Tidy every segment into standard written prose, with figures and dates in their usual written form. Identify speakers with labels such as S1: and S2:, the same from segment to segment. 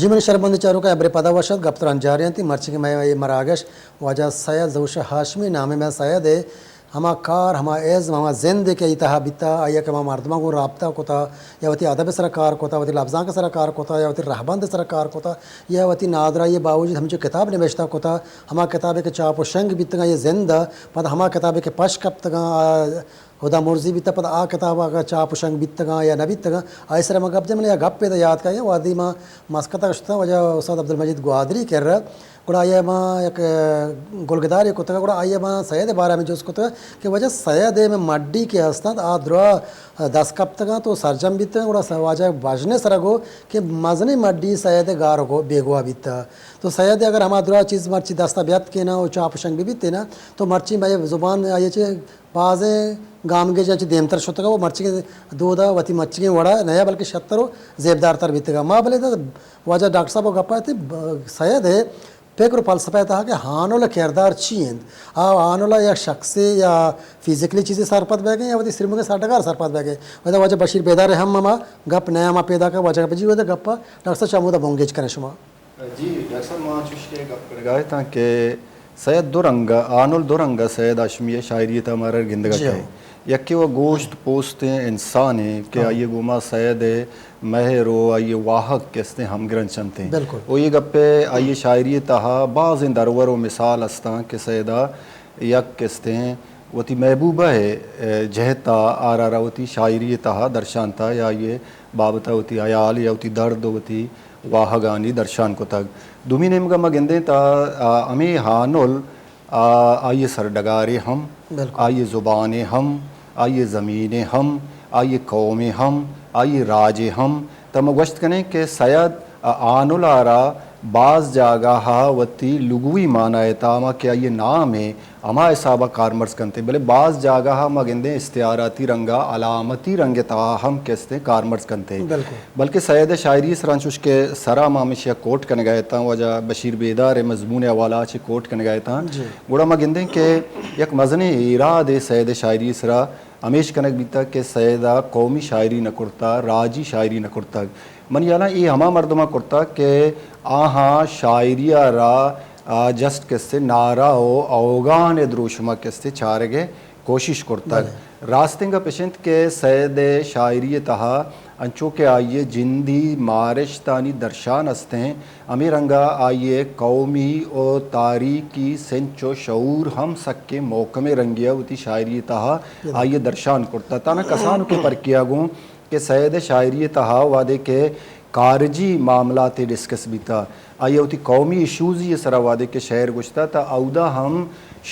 S1: جی من شربند چاروں کا ابر پدا وشد گپتران جاریاں تھی مرچی کے میں مراگش وجہ سید زوش ہاشمی نام میں سید ہے ہما کار ہما عزم ہما زند کے اتہا بیتا آیا کہ ہما مردمہ کو رابطہ کوتا یا وتی ادب سر کار کوتا وتی لفظاں کا سر کار کوتا یا وتی رہبند سر کار کوتا یا وتی نادرہ یہ باوجود ہم جو کتاب نوشتا کوتا ہما کتاب کے چاپ و شنگ بیتگا یہ زند پتہ ہما کتاب کے پش کپتگا خدا مرضی بیتا پتہ آ کتاب کا چاپ و شنگ بیتگا یا نہ بیتگا ایسر میں گپ جملے یا گپ پہ یاد کا وادی ماں مسکتا کشتا وجہ استاد عبدالمجید گوادری کر رہا گڑا آئیے ماں ایک گلگدار ایک کتا گڑا آئیے ماں سید بارہ میں جو اس کتا کہ وجہ سید میں مڈی کے ہستند آ درا 10 کپ تک تو سرجم بیتا گڑا واجہ باجنے سرگو کہ مزنی مڈی سید گارو کو بیگوا بیتا تو سید اگر ہما درا چیز مرچی دستہ بیت کے نا وہ چاپ شنگ بھی بیتے نا تو مرچی میں زبان آئیے چھے بازیں گام کے جانچہ دیمتر شتا گا وہ مرچی کے دودا وتی مرچی کے وڑا نیا بلکہ شتر و زیبدار تر بیتے گا ماں بلے تھا واجہ ڈاکٹر صاحب کو گپا تھی سید ہے فکر و فلسفہ تھا کہ ہانولا کردار چیند ہانولا یا شخصی یا فزیکلی چیزیں سرپت بہ گئے یا وہ سرمو کے ساٹھگار سرپت بہ گئے وجہ وجہ بشیر بیدار ہے ہم ماں گپ نیا ماں پیدا کر وجہ جی وجہ گپا ڈاکٹر صاحب چاہمو دا بونگیج کریں شما
S2: جی ڈاکٹر صاحب ماں چوشکے گپ کر گئے تھا کہ سید دورنگا آنول دورنگا سید ہاشمی شاعری تھا ہمارا گندگا کہ یکی وہ گوشت پوست انسان ہے کہ آئیے گوما سید مہر و آئیے واحق کستے ہم گرن چنتے ہیں وہ یہ گپے آئیے شاعری تہا بعض درور و مثال استان کہ سیدہ یک کستے ہیں وہ تی محبوبہ ہے جہتا آرارا وہ تی شاعری تہا درشانتا یا یہ بابتا وہ تی عیال یا وہ تی درد وہ تی واحگانی درشان کو تک دومی نمگا مگندے تا امی ہانول آئیے سردگارے ہم آئیے زبانیں ہم آئیے زمینیں ہم آئیے قومیں ہم آئیے راجے ہم تم گوشت کریں کہ سید آنول آرا بعض جاگاہا وتی لغوی معنی تاما کہ آئیے نام ہے اما حسابہ کارمرز کنتے بلے بعض جاگاہا مگندے استعاراتی رنگا علامتی رنگ تاہم کستے کارمرز کنتے بلکہ سید شاعری سرانچوش کے سرا مامشیہ کوٹ کن گئے تھا وجہ بشیر بیدار مضمون حوالہ چھ کوٹ کن گئے تھا گوڑا مگندے کہ یک مزنی ایراد سید شاعری سرا ہمیش کنک بیتا کہ سیدہ قومی شاعری نہ کرتا راجی شاعری نہ کرتا من یالا یہ ہما مردمہ کرتا کہ آہاں شاعری را جسٹ کستے نارا ہو اوگان دروشمہ کستے چارگے کوشش کرتا راستنگا پیشنت کے سید شاعری تہا انچو کے آئیے جندی مارشتانی درشان استے ہیں امی رنگا آئیے قومی و تاریخی سنچ و شعور ہم سکے موقع رنگیا ہوتی شاعری تہا آئیے درشان کرتا تھا نا کسانوں کے پر کیا گوں کہ سید شاعری تہا وعدے کے کارجی معاملات ڈسکس بھی تھا آئیے ہوتی قومی ایشوز یہ سرا وعدے کے شعر گشتا تھا اودا ہم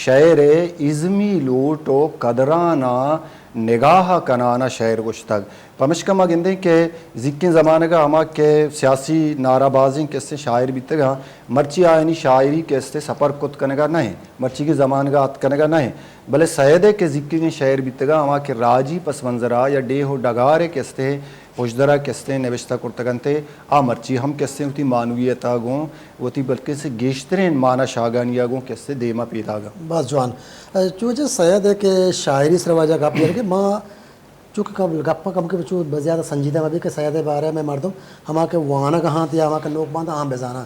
S2: شعر ازمی لوٹ و قدرانہ نگاہ کنانا شعر گشتگ پمشکا ما گندیں کہ ذکین زمانے کا ہما کے سیاسی نعرہ بازیں کسے شاعر بھی تگا مرچی آئینی شاعری کسے سفر کت کنگا نہیں مرچی کی زمان کا ات کنگا نہیں بلے سیدے کے ذکین شعر بھی تگا ہما کے راجی پس منظرہ یا ڈے ہو ڈگارے کستے پوشدرہ کستے نوشتہ کرتگنتے مرچی ہم کستے ہوتی معنویت آگوں ہوتی بلکہ سے گیشترین معنی شاگانی آگوں کستے دیما پیدا گا
S1: بس جوان چونچہ سید ہے کہ شاعری سرواجہ گپ دیا کہ ماں چونکہ گپا کم کے بچوں زیادہ سنجیدہ میں بھی کہ سید بارے میں مردم ہما کے وانا کہاں تھیا ہما کے لوگ باندھ عام بزانا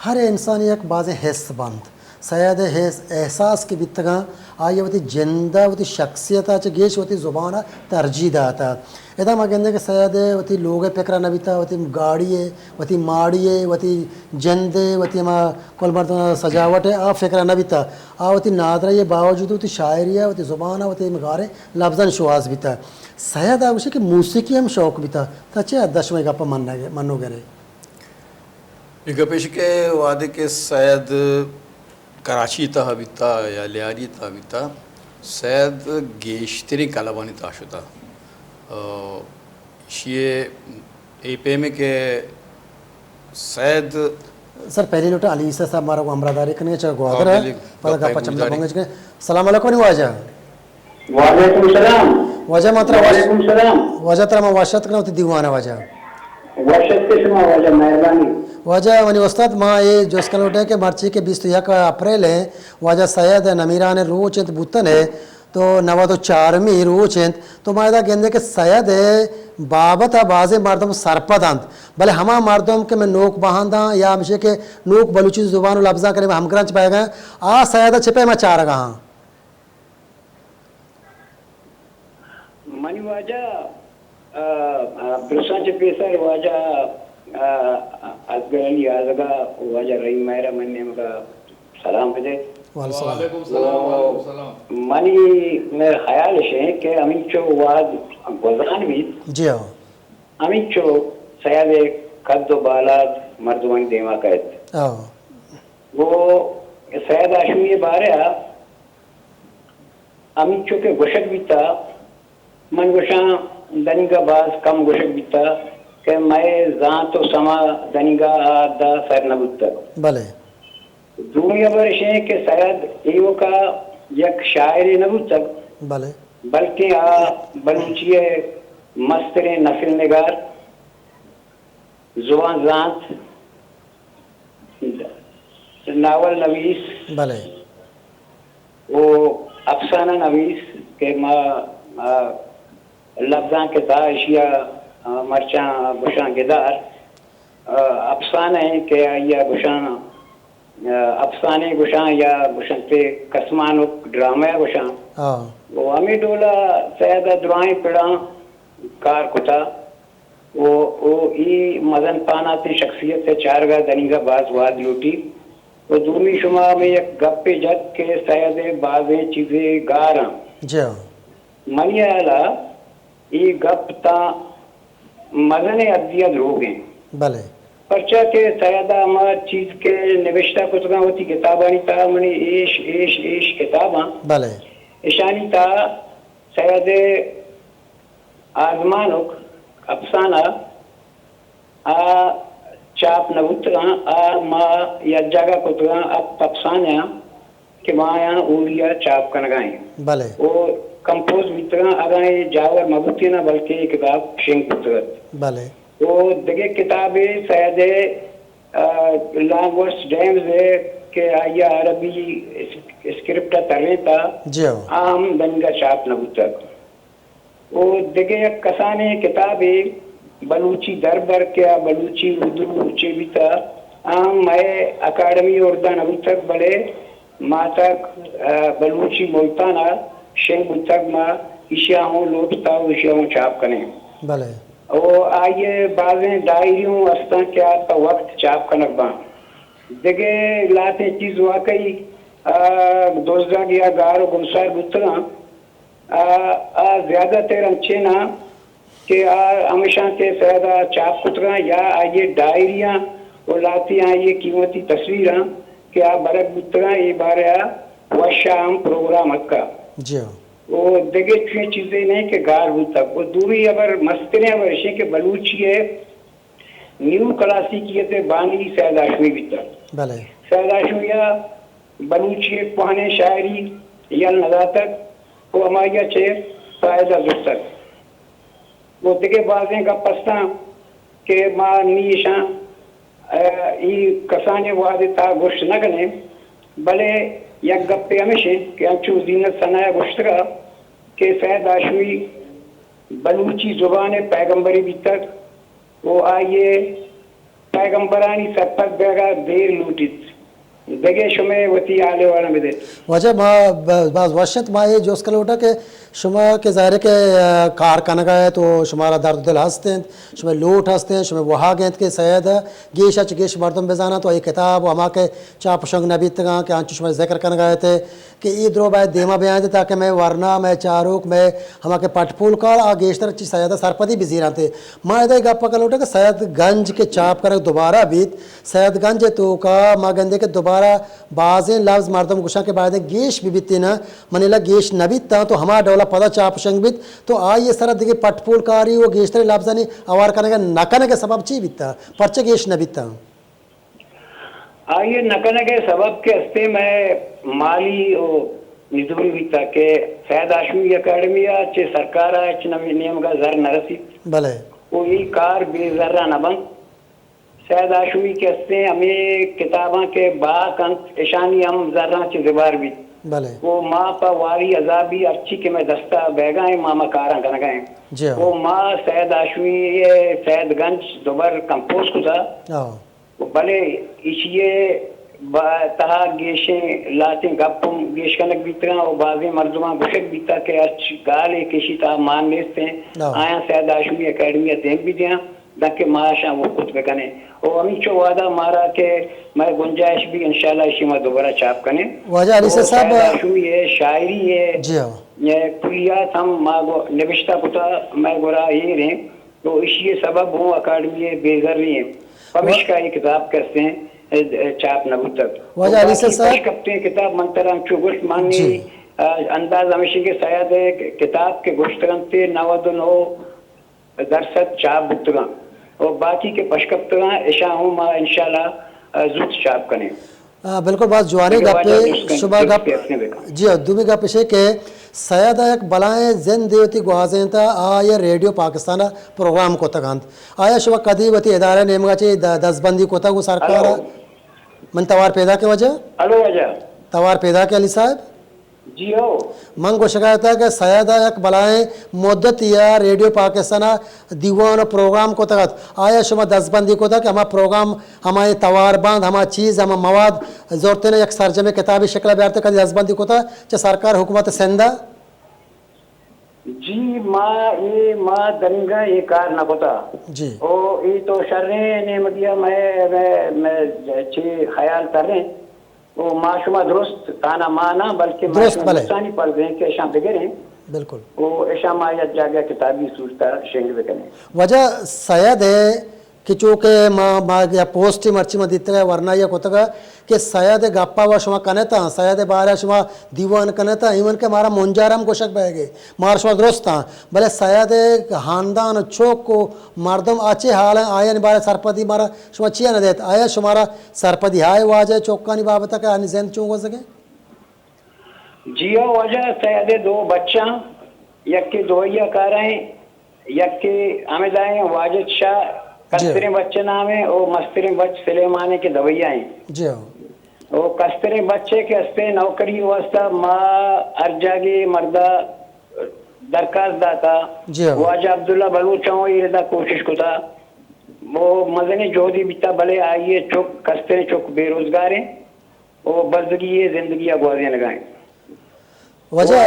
S1: ہر انسان ایک بعض حس بند سید حس احساس کی بتگاں آئیے ہوتی جندہ ہوتی شخصیت آچے گیش ہوتی زبانہ ترجیح داتا ادا ما گندے کہ سید ہوتی لوگ پکرا نبیتا ہوتی گاڑی ہے ہوتی ماڑی ہے ہوتی جندے ہوتی ما کل مردم سجاوٹ ہے آ فکرا نبیتا آ ہوتی نادرہ یہ باوجود ہوتی شاعری ہے ہوتی زبانہ ہوتی مغارے لفظاً شواز بیتا سید آگوشے کہ موسیقی ہم شوق بیتا تا چے دشمے گا پا منو گرے
S3: یہ گپیش کے وعدے کے سید کراچی تا بیتا یا لیاری تا بیتا سید گیشتری کلبانی تا شتا شیئے ای پی میں کہ سید
S1: سر پہلی لوٹا علی عیسیٰ صاحب مارا کو امراداری کرنے چاہا گوادر ہے پہلے گا پچھملہ بھونگے چکے السلام علیکم نہیں واجہ
S4: وعلیکم السلام
S1: واجہ ماترہ واجہ ترہ میں واشت کرنا ہوتی دیوانا واجہ
S4: واشت کے شما واجہ مہربانی
S1: واجہ ونی استاد ماں یہ جو اس کا لوٹے کہ مرچی کے 21 اپریل ہے واجہ سید نمیران روچ بوتن ہے تو 94 روچ تو مایدہ گندے کہ سید بابت باز مردم سرپدند بلے ہما مردم کہ میں نوک باہندہ یا ہمشہ کہ نوک بلوچی زبان و لفظہ کریں ہم کرنچ پائے گئے آ سیدہ چھپے میں چار گا ہاں
S4: منی واجہ برسان چھ پیسر واجہ ازگر علی آزگا واجہ رئی مہرہ مننے مگا سلام پہ
S3: وعلیکم السلام.
S4: منی میرے خیال ہے کہ امین چو واد گزان بھی
S1: جی ہاں
S4: امین چو سیاد قد و بالاد مردمان دیما کہت وہ سید آشمی بارے امین چو کے گوشک بھی تھا من گوشاں دنگا باز کم گوشک بھی تھا کہ میں ذات و سما دنگا آدھا سر نبوت تک
S1: بلے
S4: دنیا برشیں کہ سید ایو کا یک شاعر نبوت تک
S1: بلے
S4: بلکہ بلوچی مستر نفل نگار زبان ذات ناول نویس
S1: بلے
S4: وہ افسانہ نویس کہ ما لفظاں کے تا اشیاء مرچاں گشاں گدار افسانہ ہیں کہ یا گشاں افسانے گشاں یا گشاں تے قسمان ڈرامہ گشاں وہ ہمیں ڈولا سیدہ دعائیں پڑھاں کار کتا وہ ای مزن پانا تی شخصیت سے چارگاہ دنیگا باز واد لوٹی وہ دومی شما میں یک گپ جد کے سید بازیں چیزیں گاراں
S1: جی ہاں
S4: منی آلا ای گپ تا مزن ادیت ہو گئے
S1: بلے
S4: پرچہ کے سیدہ اما چیز کے نوشتہ کتگاں ہوتی کتابانی تا منی ایش کتاباں
S1: بلے
S4: اشانی تا سید آزمانک افسانہ چاپ نبوتگاں ما یا جگہ کتگاں اب افسانہ کہ مایا اولیا چاپ کنگائیں
S1: بلے
S4: وہ کمپوز بیتگاں اگائیں جاور مبوتی نہ بلکہ کتاب شنگ پتگت
S1: بلے
S4: وہ دگے کتابیں سید لانگورس ڈیمز ہے کہ آیا عربی اسکرپٹا ترلیتا
S1: جی ہاں
S4: عام دنگا چاپ نبوتک وہ دگے کسانے کتابیں بلوچی دربر کیا بلوچی اردو اچے بیتا عام میں اکیڈمی اردو نبوتک بلے ماتک بلوچی ملتانہ شنگ بتک ما اشیاء ہوں لوٹتا اشیاء ہوں چاپ کریں
S1: بلے
S4: وہ آئیے بعضیں ڈائریوں استاں کیا تا وقت چاپ کنک باں دیکھے لاتے چیز واقعی دوزدہ گیا گارو گمسار بتگاں زیادہ تیر انچے نا کہ ہمیشہ کے سیدہ چاپ کتگاں یا آئیے ڈائریاں وہ لاتی آئیے قیمتی تصویراں کہ برک بتگاں یہ بارے وشام پروگرام حقا
S1: جی ہاں
S4: وہ دیکھے چھوئے چیزیں نہیں کہ گار ہوتا وہ دوری اگر مستریں اگر اشیں کہ بلوچی ہے نیو کلاسی کیے تھے بانی سید آشمی بیتا
S1: بلے
S4: سید آشمیہ بلوچی پہانے شاعری یا نزاتک وہ ہماریا چھے فائدہ زرتک وہ دیکھے بازیں کا پستاں کہ ماں نیشاں ای کسانے وعدے تا گوشت نہ کنے بلے یک گپے ہمیشہ کہ انچو زینت سنایا گشتگا کہ سید آشوی بلوچی زبان پیغمبری بھی تک وہ آئیے پیغمبرانی سپت بیگا دیر لوٹیت دیگے شمع وطی آلے والا میں دے
S1: وجہ بعض وشت ما یہ جو اس کا لوٹا کہ شما کے ظاہر کے کار کنگا ہے تو شمارا درد دل ہستے ہیں شما لوٹ ہستے ہیں شما وہاں گیند کے سید گیشا چگیش مردم بزانا تو یہ کتاب ہما کے چاپ شنگ نبی تگاں کہ آنچو شما ذکر کنگا ہے تھے کہ ای درو باید دیما بیان تھے تاکہ میں ورنہ میں چاروک میں ہما کے پٹ پول کار آگیشتر چی سیدہ سرپدی بزیران تھے ما ادھا ایک اپا کا لوٹا کہ سید گنج کے چاپ کرے دوبارہ بیت سید گنج تو کا ما گندے کے دوبارہ بعضیں لفظ مردم گشاں کے بعد گیش بھی بیتی نا منیلا گیش نبیت تا تو ہما ڈولا پدا چاپ شنگ بیت تو آئیے سرہ دیکھے پٹ پول کاری وہ گیشتر لفظانی آوار کرنے کا نکنے کے سبب چی بیتا پرچے گیش نبیت تا
S4: آئیے نکنے کے سبب کے ہستے میں مالی نزوری بیتا کہ سید آشمی اکیڈمی چے سرکارا چے نیم کا زر نرسی
S1: بلے
S4: کوئی کار بے ذرہ نہ بن سید آشمی کے ہستے ہمیں کتاباں کے باق انت اشانی ہم ذرہ چے زبار بھی
S1: بله
S4: وہ ماں پا واری عذابی اچھی کہ میں دستہ بیگائیں ماما کاراں کنگائیں
S1: جی
S4: وہ ماں سید آشوی سید گنج دوبر کمپوز کو تھا
S1: آه
S4: بلے اسیے تہا گیشیں لاتیں گپم گیش کنک بیترا اور بازی مردماں گشک بیتا کہ اچھ گالے کشی تا مان لیستے ہیں آیا سید آشوی اکیڈمی دیں بھی دیا تاکہ معاشاں وہ خود بکنے اور ہمیں چو وعدہ مارا کہ میں گنجائش بھی انشاءاللہ اسی میں دوبارہ چاپ کنے
S1: واجہ علی صاحب
S4: سید آشوی ہے شاعری ہے
S1: جی ہاں
S4: یہ کلیات ہم نوشتہ کتا میں گورا یہ رہیں تو اسی سبب ہوں اکیڈمی بیزر رہی ہیں پمش کا یہ کتاب کرتے ہیں چاپ نبو تک
S1: واجہ علی صاحب
S4: کپتے ہیں کتاب منترم چو گوشت مانی انداز ہمیشہ کے سیاد کتاب کے گوشترنتے 99 درصد چاپ بکتگاں اور باقی کے پشکپتگاں اشاہ ہوں ما انشاءاللہ زود چاپ کریں
S1: بالکل بات جوانی گپے شبہ گپ جی دومی گپ ہے کہ سیادہ ایک بلائیں زن دیوتی گوازیں تا آیا ریڈیو پاکستان پروگرام کو تگانت آیا شبہ قدیبتی ادارہ نیمگا چی دس بندی کو تگو سرکارا من توار پیدا کے وجہ
S4: الو وجہ
S1: توار پیدا کے علی صاحب
S4: جی ہو
S1: من کو شکایت ہے کہ سیادہ ایک بلائیں مدت یا ریڈیو پاکستان دیوان پروگرام کو تگت آیا شما دس بندی کو تھا کہ ہما پروگرام ہمارے توار باند ہما چیز ہما مواد زورتے نے ایک سرجمے کتابی شکل بیارتے کہ دس بندی کو تھا چا سرکار حکومت سندہ
S4: جی ماں دنگا یہ کار نہ ہوتا
S1: جی
S4: او یہ تو شرنے نے مدیا میں چھ خیال کر رہے ہیں وہ معاشمہ درست تانا مانا بلکہ معاشمہ درستانی پڑھ رہے ہیں کہ ایشاں بگر ہیں
S1: بالکل
S4: وہ ایشاں مایت جاگہ کتابی سوچتا شنگ بکنے
S1: وجہ سید ہے کہ چونکہ ما یا پوسٹی مرچی میں دیتے گئے ورنہ یہ کوتا گا کہ سید گپا و شما کنیتا سید بارہ شما دیوان کنیتا ایمن کہ مارا منجارم کو شک بہ گئے مار شما درست ہیں بلے سید خاندان چوک کو مردم اچھے حال ہیں آیا بارہ سرپدی مارا شما چیا نہ دیتا آیا شمارا سرپدی آئے واجہ چوکانی بابتا کہ آنی زین چونگ ہو سکے
S4: جیو وجہ سید دو بچہ یک کے دوئیہ کارائیں یک کے آمدائیں واجد شاہ کسترین بچے نام ہے اور مسترین بچ سلیمانے کے دوئیہ ہیں
S1: جی ہاں
S4: وہ کسترین بچے کے استے نوکری واسطہ ماں ارجاگی مردہ درکاست داتا واجہ عبداللہ بلوچاؤں یہ ردا کوشش کو تھا وہ مزنی جہدی بیتا بلے آئیے چوک کسترین چوک بے روزگار ہیں وہ بزدگی زندگی اگوازیں لگائیں
S1: وجہ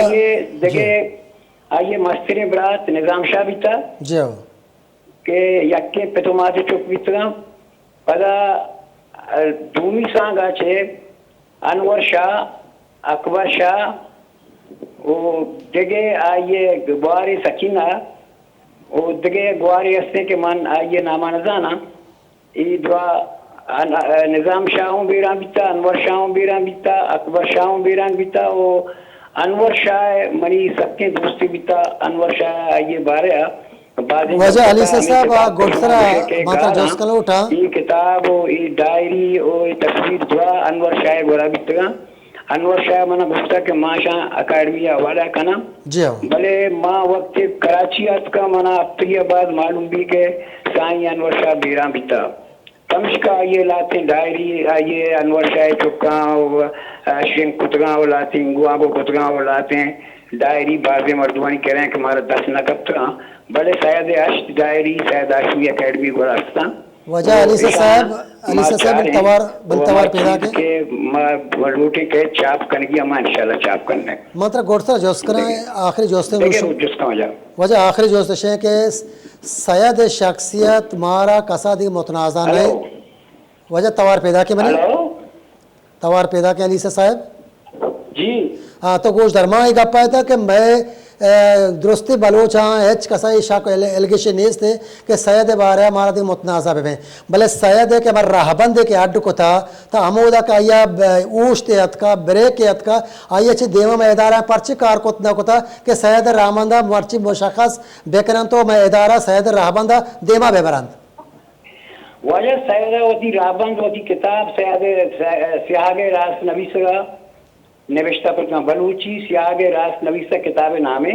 S4: آئیے مسترین برات نظام شاہ بیتا
S1: جی ہاں
S4: کہ یکے پتوماتی چوک بیتگا پدا دومی سانگا چھے انور شاہ اکبر شاہ وہ دگے آئیے گواری سکینہ وہ دگے گواری استے کے من آئیے ناما نزانا ای دعا نظام شاہوں بیران بیتا انور شاہوں بیران بیتا اکبر شاہوں بیران بیتا وہ انور شاہ منی سکیں دوستی بیتا انور شاہ آئیے بارے
S1: وجہ علی صاحب گوڑترہ ماتر جوز کلو اٹھا
S4: یہ کتاب یہ ڈائری اور تصویر دعا انور شاہ گورا بیتگا انور شاہ منا گفتا کہ ماں شاہ اکیڈمی حوالہ کنا
S1: جی ہاں
S4: بلے ماں وقت کراچی آت کا منا ابتگی بعد معلوم بھی کہ سائیں انور شاہ بیران بیتا کمش کا آئیے لاتے ڈائری آئیے انور شاہ چکاں شن کتگاں وہ لاتے گواں کو کتگاں وہ لاتے ڈائری بازی مردوانی کہہ رہے ہیں کہ ہمارا 10 نقب تگاں بڑے سید اشت ڈائری سید آشوی اکیڈمی کو راستہ
S1: وجہ علی صاحب بنتوار پیدا کے
S4: روٹی کے چاپ کرنگی ہم انشاءاللہ چاپ کرنے
S1: مطلب گوڑترہ جوز کریں آخری جوزتے وجہ آخری جوزتے ہیں کہ سید شخصیت مارا کسا دی متنازع نے وجہ توار پیدا کے منی توار پیدا کے علی صاحب
S4: جی
S1: ہاں تو گوشت درماں ہی گپ پایا تھا کہ میں درستی بلوچ ہاں ایچ کسائی شاک ایلگیشن نیز تھے کہ سید بارے ہمارا دی متنازع بے بلے سید ہے کہ ہمارا راہبند ہے کہ اڈ کو تھا تا ہمودا کا آیا اوشت ات کا بریک ات کا آیا چھ دیمہ میں ادارہ پرچی کار کو تھا کہ سید راہبندہ مرچی مشخص بیکنن تو میں ادارہ سید راہبندہ دیمہ بے برند
S4: وجہ سید ہوتی راہبند ہوتی کتاب سید سیاگ راست نویسگا نوشتہ پر بلوچی سیاگ راست نویسہ کتاب نامے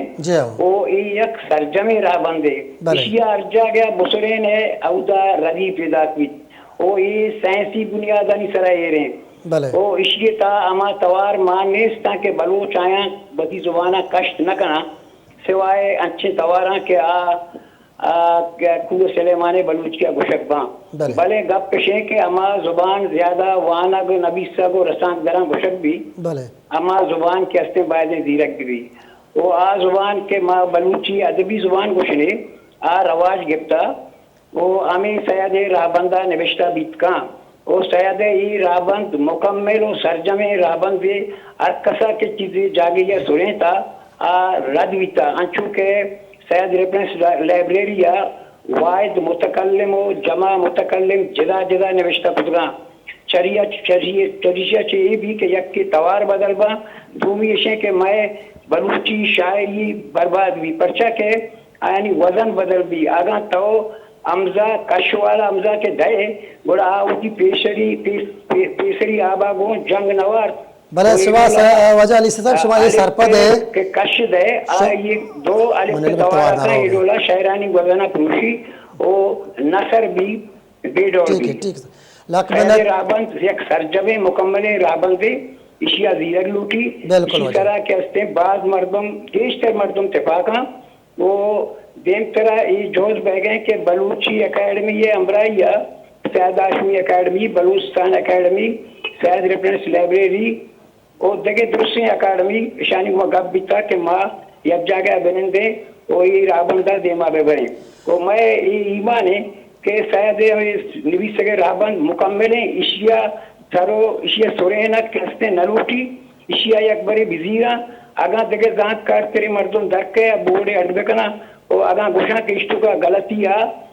S4: وہ ایک سرجمی راہ بندے اشیاء ارجا گیا بسرین ہے اودا ردی پیدا کی وہ یہ سائنسی بنیادانی سرائے رہے ہیں
S1: بلے
S4: او اشیے تا اما توار مانیستا کہ بلوچ آیا بدی زبانہ کشت نہ کنا سوائے اچھے تواراں کہ کو سلیمان بلوچ کیا گشک باں بلے گپ کشے کہ اما زبان زیادہ وانگ نبی سگو رسان دران گشک بھی
S1: بلے
S4: اما زبان کے ہستے باید زیرک بھی وہ زبان کے ما بلوچی ادبی زبان گشنے رواج گپتا وہ امی سید راہبندہ نوشتہ بیت کاں وہ سید ای راہبند مکمل و سرجم راہبند ارکسا کے چیزیں جاگے یا سنیں تا رد بیتا انچو کہ سید ریفرنس لائبریری واحد متکلم و جمع متکلم جدا جدا نوشتہ پتگاں چریشہ چاہیے بھی کہ یک کے توار بدل با دومی اشیں کہ میں بلوچی شاعری برباد بھی پرچہ کہ یعنی وزن بدل بھی آگاں تو امزہ کشوالا امزہ کے دائے بڑا آوٹی پیسری آبا گو جنگ نوار
S1: بلے سوا وجہ علی صاحب شما یہ سرپد ہے
S4: کہ کشد ہے یہ دو الف کے توارات ہیں ایڈولا شاعرانی وزنہ پروشی او نصر بھی بیڈور بھی
S1: ٹھیک
S4: خیر رابند یک سرجم مکمل رابند اشیاء زیرگ لوٹی اسی طرح کے ہستے بعض مردم گیشتر مردم تفاقاں وہ دیم طرح یہ جوز بہ گئے کہ بلوچی اکیڈمی یہ امبرائیہ سید ہاشمی اکیڈمی بلوچستان اکیڈمی سید ریفرنس لائبریری اور دیگے درستی اکیڈمی شانی کو گپ بیتا کہ ماں یک جاگہ بنندے وہ یہ رابندہ دیما بے بنے تو میں ایمان ہے کہ سید نبی سگے رابند مکمل ہیں اشیاء تھرو اشیاء سورینت کے ہستے نلوٹی اشیاء یک بری بزیرہ اگاں دیگے زانت کار تیرے مردم درکے بوڑے اڈ بکنا اور اگاں گوشاں کے اشتو کا غلطی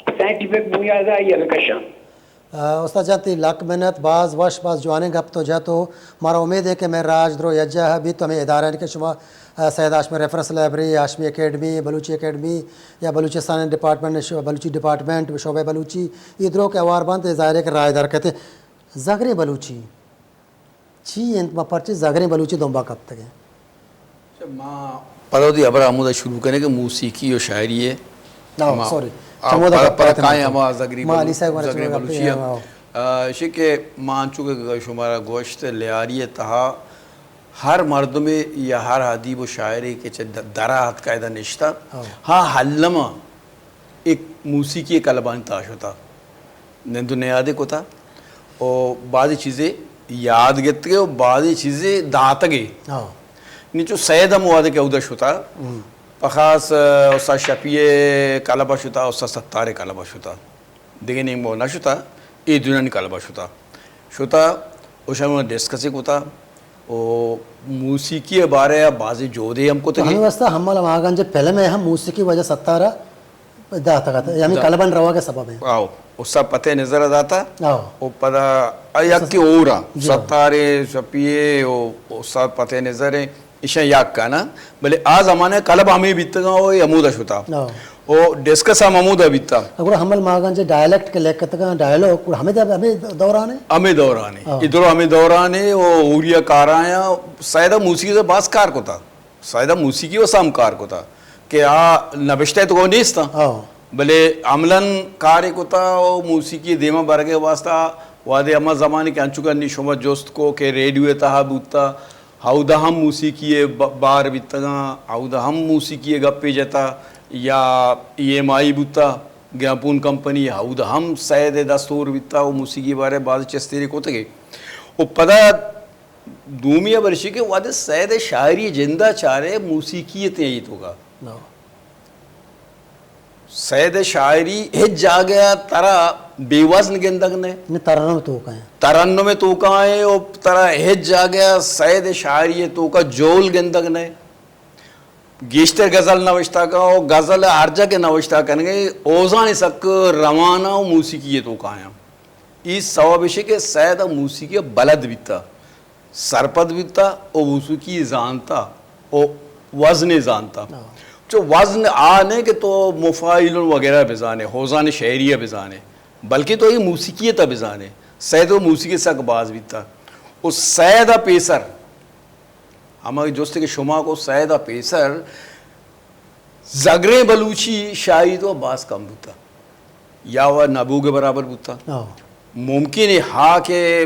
S4: سائنٹیفک بنیادہ یہ بکشاں
S1: استاد جانتی لاکھ محنت بعض وش بعض جوانے گپ تو جا تو ہمارا امید ہے کہ میں راج درو یجا ہے بھی تو ہمیں ادارہ کے شما Syed Hashmi reference library Hashmi academy Balochi academy یا بلوچستان ڈپارٹمنٹ بلوچی ڈپارٹمنٹ شعبہ بلوچی ادھروں کے اوار بند ظاہر ہے کہ رائے دار کہتے ہیں زگریں بلوچی چی انتما پرچی زگریں بلوچی دومبا کب تک ہیں
S3: ماں پرودی ابرا آمودہ شروع کرنے کہ موسیقی و شاعری ہے
S1: سوری
S3: پرکائیں اما زگری بلوچی ہے کہ مانچو کے شمارا گوشت لیاری تہا ہر مرد میں یا ہر حدیب و شاعری کے درات قاعدہ نشتہ ہاں حلمہ ایک موسیقی کلبان تاش ہوتا نندو نیادے کو تھا اور بعضی چیزیں یاد گت گئے اور بعضی چیزیں دات گئے نیچو سیدہ موادے کے ادش ہوتا پخاص اسا شپیے کالباش ہوتا اسا ستارے کالباش ہوتا دیگه نیم مونا شتا ای دونانی کالباش ہوتا اوشا میں ڈسکسی ہوتا او موسیقی بارے بازی جو دے ہم کو تو
S1: ہمیں واسطہ ہم والا ماغان جب پہلے میں ہم موسیقی وجہ ستارہ داتا گا یعنی کالبان روا کے سبب ہے
S3: آو اسا پتہ نظر داتا او پدا یک کی اورا ستارے شپیے اسا پتہ نظر ہے اشیاء یاک کا نا بلے آ زمانے کلب ہمیں بیتا گا وہ امودہ شتا او ڈسکس ہم امودہ بیتا
S1: اگر ہمیں ماغان جو ڈائلیکٹ کے لیکت گا ڈائلوگ ہمیں دورانے
S3: ادھر ہمیں دورانے وہ اوریا کار آیا سایدہ موسیقی سے باس کار کو تھا سایدہ موسیقی و سام کار کو تھا کہ نبشتہ تو وہ نیس تھا بلے عملاً کار کو تھا وہ موسیقی دیمہ برگے واسطہ وادے اما زمانے کے انچو کا نشومت جوست کو کہ ریڈیو تہا بوتا ہاؤدہ ہم موسیقی بار بیتا گا ہاؤدہ ہم موسیقی گپے جتا یا ای ایم آئی بوتا گیاپون کمپنی ہاؤدہ ہم سید دستور بیتا وہ موسیقی بارے بعض چستیرے کو تگے وہ پدا دومیہ برشی کے وادہ سید شاعری جندہ چارے موسیقی تیئیت ہوگا سید شاعری ہج جا گیا ترا بے وزن گندگ نے
S1: ترنم توکا ہے
S3: ترنم میں توکا ہے اور ترا ہج جا گیا سید شاعری توکا جول گندگ نے گیشتر غزل نوشتہ کا اور غزل ارجا کے نوشتہ کرنے اوزان سک روانہ و موسیقی توکا ہے اس سوابشے کے سید موسیقی بلد بیتا سرپد بیتا اور موسیقی زانتا اور وزن زانتا جو وزن آنے کہ تو مفاعل وغیرہ بزانے حوزان شعریہ بزانے بلکہ تو یہ موسیقی تا بزانے سید و موسیقی سک باز بیتا اس سیدہ پیسر ہمارے جوستے کے شما کو سیدہ پیسر زگریں بلوچی شاعری تو باز کم بوتا یا وہ نبو کے برابر بوتا ممکن ہے ہاں کہ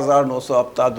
S3: 1970